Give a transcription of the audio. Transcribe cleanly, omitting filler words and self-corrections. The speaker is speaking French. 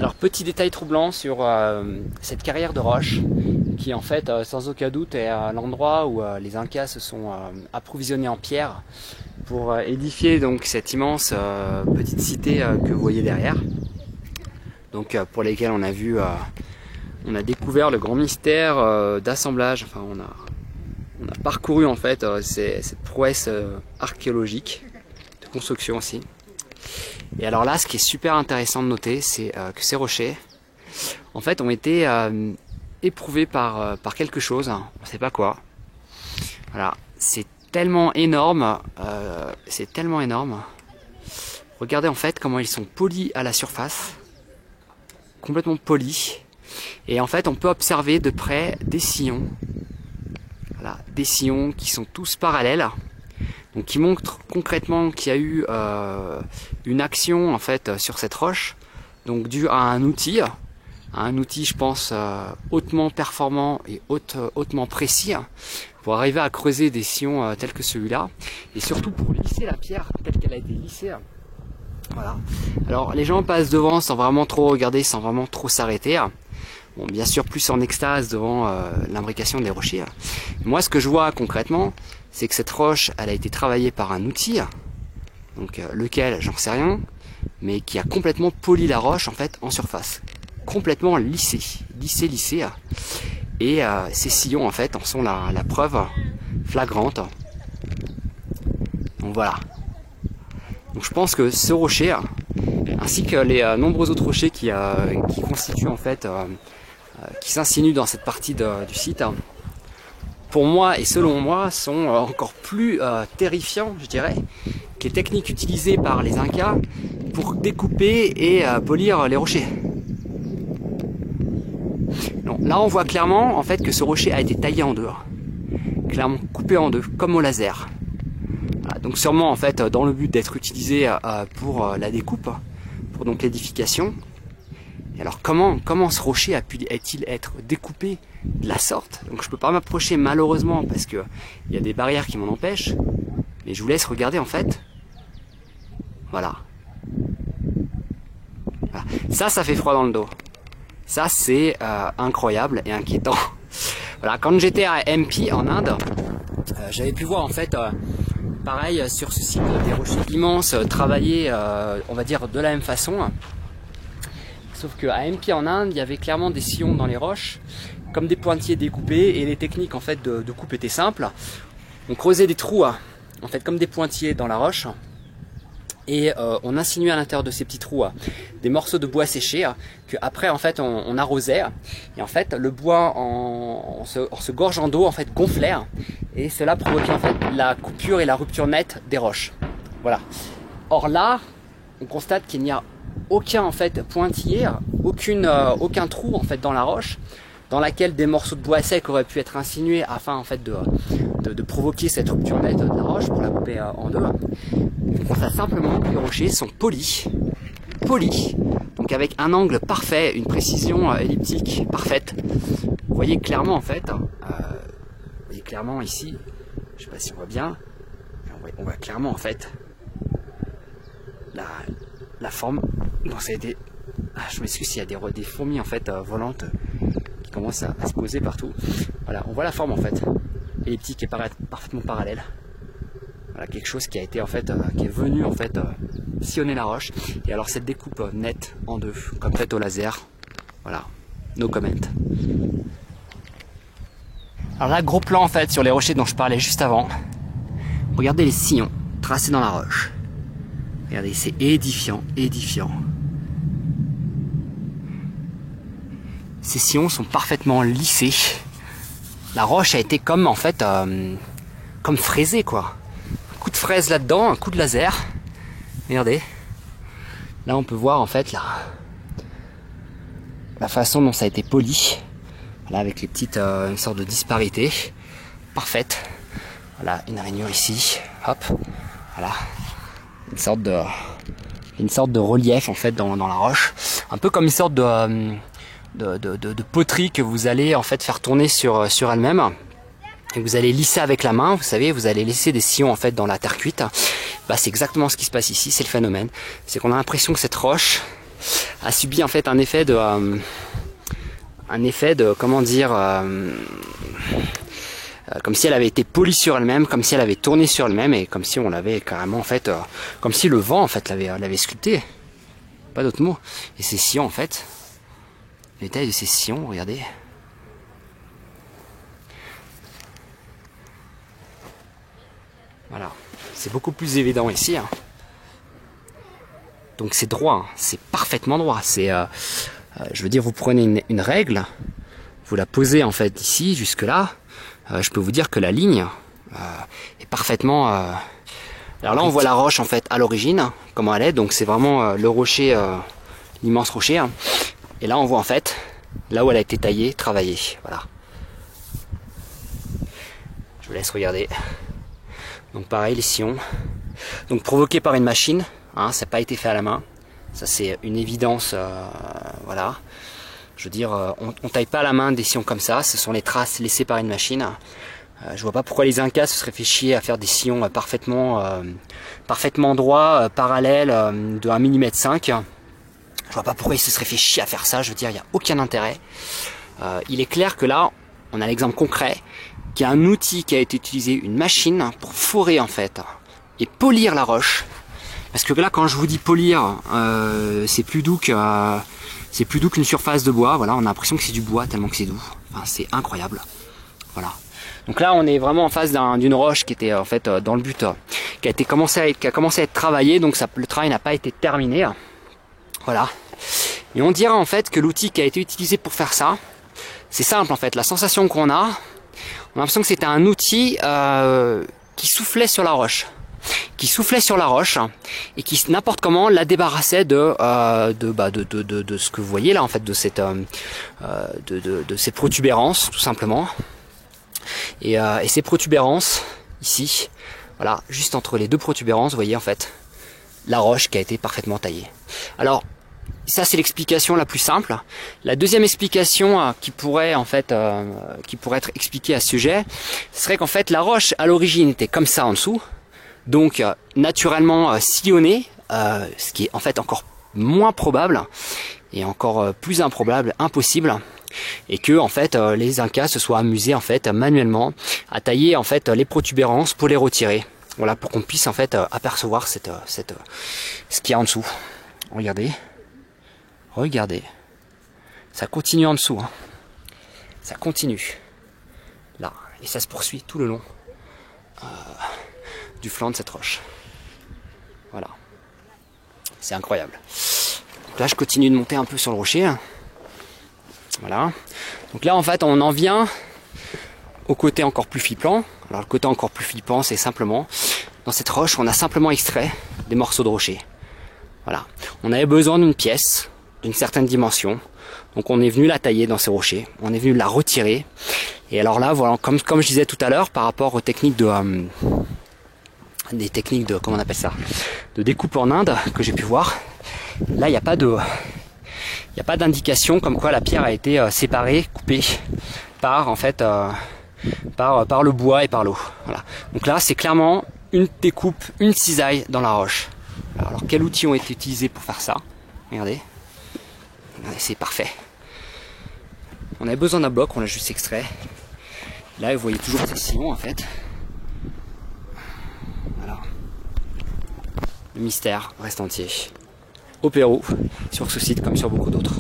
Alors petit détail troublant sur cette carrière de roche qui en fait sans aucun doute est l'endroit où les Incas se sont approvisionnés en pierre pour édifier donc cette immense petite cité que vous voyez derrière. Donc pour lesquels on a vu, on a découvert le grand mystère d'assemblage. Enfin on a parcouru en fait cette prouesse archéologique de construction aussi. Et alors là, ce qui est super intéressant de noter, c'est que ces rochers, en fait, ont été éprouvés par quelque chose, on ne sait pas quoi. Voilà, c'est tellement énorme, Regardez en fait comment ils sont polis à la surface, complètement polis. Et en fait, on peut observer de près des sillons, voilà, des sillons qui sont tous parallèles. Donc qui montre concrètement qu'il y a eu une action en fait sur cette roche, donc due à un outil je pense hautement performant et hautement précis pour arriver à creuser des sillons tels que celui-là, et surtout pour lisser la pierre telle qu'elle a été lissée. Voilà. Alors les gens passent devant sans vraiment trop regarder, sans vraiment trop s'arrêter. Bon, bien sûr plus en extase devant l'imbrication des rochers. Moi ce que je vois concrètement, c'est que cette roche, elle a été travaillée par un outil, donc lequel, j'en sais rien, mais qui a complètement poli la roche en fait en surface, complètement lissé. Et ces sillons en fait en sont la preuve flagrante. Donc voilà. Donc je pense que ce rocher, ainsi que les nombreux autres rochers qui constituent en fait, qui s'insinuent dans cette partie du site, pour moi et selon moi, sont encore plus terrifiants, je dirais, que les techniques utilisées par les Incas pour découper et polir les rochers. Donc, là, on voit clairement en fait que ce rocher a été taillé en deux, clairement coupé en deux, comme au laser. Voilà, donc sûrement en fait dans le but d'être utilisé pour la découpe, pour donc l'édification. Et alors comment ce rocher a-t-il être découpé de la sorte? Donc je peux pas m'approcher malheureusement parce que il y a des barrières qui m'en empêchent, mais je vous laisse regarder en fait. Voilà. Ça fait froid dans le dos. Ça c'est incroyable et inquiétant. Voilà, quand j'étais à MP en Inde, j'avais pu voir en fait pareil sur ce site des rochers immenses travaillés on va dire de la même façon. Sauf qu'à MP en Inde, il y avait clairement des sillons dans les roches, comme des pointillés découpés, et les techniques en fait de coupe étaient simples. On creusait des trous en fait comme des pointillés dans la roche, et on insinuait à l'intérieur de ces petits trous des morceaux de bois séché que après en fait on arrosait, et en fait le bois en se gorgeant d'eau en fait gonflait, et cela provoquait en fait la coupure et la rupture nette des roches. Voilà. Or là, on constate qu'il n'y a aucun en fait pointillé, aucun trou en fait dans la roche, dans laquelle des morceaux de bois sec auraient pu être insinués afin en fait de provoquer cette rupture nette de la roche pour la couper en deux. On constate simplement que les rochers sont polis, donc avec un angle parfait, une précision elliptique parfaite. Vous voyez clairement en fait, vous voyez clairement ici, je sais pas si on voit bien, on voit clairement en fait la forme. Bon, ça a été... je m'excuse s'il y a des fourmis en fait volantes qui commencent à se poser partout. Voilà, on voit la forme en fait elliptique et parfaitement parallèle. Voilà, quelque chose qui a été en fait qui est venu en fait sillonner la roche. Et alors cette découpe nette en deux, comme faite au laser. Voilà, no comment. Alors là, gros plan en fait sur les rochers dont je parlais juste avant. Regardez les sillons tracés dans la roche. Regardez, c'est édifiant. Ces sillons sont parfaitement lissés. La roche a été comme en fait comme fraisée quoi. Un coup de fraise là-dedans, un coup de laser. Regardez. Là on peut voir en fait la façon dont ça a été poli. Voilà, avec les petites une sorte de disparité parfaite. Voilà, une rainure ici. Hop. Voilà. Une sorte de relief en fait dans la roche, un peu comme une sorte de poterie que vous allez en fait faire tourner sur elle-même, et vous allez lisser avec la main, vous savez, vous allez laisser des sillons en fait dans la terre cuite. Bah, c'est exactement ce qui se passe ici, c'est le phénomène, c'est qu'on a l'impression que cette roche a subi en fait un effet de comment dire, comme si elle avait été polie sur elle-même, comme si elle avait tourné sur elle-même et comme si on l'avait carrément en fait, comme si le vent en fait l'avait sculpté. Pas d'autre mot. Et ces sillons en fait, les tailles de ces sillons, regardez. Voilà, c'est beaucoup plus évident ici. Hein. Donc c'est droit, hein. C'est parfaitement droit. C'est, je veux dire, vous prenez une règle, vous la posez en fait ici jusque là. Je peux vous dire que la ligne est parfaitement. Alors là, on voit la roche en fait à l'origine, comment elle est. Donc c'est vraiment le rocher, l'immense rocher. Hein. Et là, on voit en fait là où elle a été taillée, travaillée. Voilà. Je vous laisse regarder. Donc pareil, les sillons. Donc provoqués par une machine. Hein, ça n'a pas été fait à la main. Ça c'est une évidence. Voilà. Je veux dire, on taille pas à la main des sillons comme ça. Ce sont les traces laissées par une machine. Je vois pas pourquoi les Incas se seraient fait chier à faire des sillons parfaitement droits, parallèles, de 1,5 mm. Je vois pas pourquoi ils se seraient fait chier à faire ça. Je veux dire, il n'y a aucun intérêt. Il est clair que là, on a l'exemple concret qu'il y a un outil qui a été utilisé, une machine, pour forer en fait et polir la roche. Parce que là, quand je vous dis polir, c'est plus doux qu'une surface de bois. Voilà, on a l'impression que c'est du bois tellement que c'est doux. Enfin, c'est incroyable. Voilà. Donc là, on est vraiment en face d'une roche qui était en fait dans le but, qui a commencé à être travaillée. Donc ça, le travail n'a pas été terminé. Voilà. Et on dirait en fait que l'outil qui a été utilisé pour faire ça, c'est simple en fait. La sensation qu'on a l'impression que c'était un outil qui soufflait sur la roche. Et qui n'importe comment la débarrassait de ce que vous voyez là en fait, de ces protubérances tout simplement. Et ces protubérances ici, voilà, juste entre les deux protubérances, vous voyez en fait la roche qui a été parfaitement taillée. Alors ça c'est l'explication la plus simple. La deuxième explication qui pourrait être expliquée à ce sujet, serait qu'en fait la roche à l'origine était comme ça en dessous. Donc naturellement sillonné, ce qui est en fait encore moins probable et encore plus improbable, impossible, et que en fait les Incas se soient amusés en fait manuellement à tailler en fait les protubérances pour les retirer. Voilà, pour qu'on puisse en fait apercevoir ce qu'il y a en dessous. Regardez, ça continue en dessous, hein. Ça continue là et ça se poursuit tout le long. Du flanc de cette roche. Voilà. C'est incroyable. Donc là, je continue de monter un peu sur le rocher. Voilà. Donc là, en fait, on en vient au côté encore plus flippant. Alors, le côté encore plus flippant, c'est simplement, dans cette roche, on a simplement extrait des morceaux de rocher. Voilà. On avait besoin d'une pièce, d'une certaine dimension. Donc, on est venu la tailler dans ces rochers. On est venu la retirer. Et alors là, voilà, comme je disais tout à l'heure, par rapport aux techniques de comment on appelle ça, de découpe en Inde que j'ai pu voir, là il n'y a pas d'indication comme quoi la pierre a été séparée, coupée par en fait par le bois et par l'eau. Voilà. Donc là c'est clairement une découpe, une cisaille dans la roche. Alors quels outils ont été utilisés pour faire ça? Regardez, c'est parfait. On avait besoin d'un bloc, on l'a juste extrait. Là vous voyez toujours ces sillons en fait. Le mystère reste entier. Au Pérou, sur ce site comme sur beaucoup d'autres.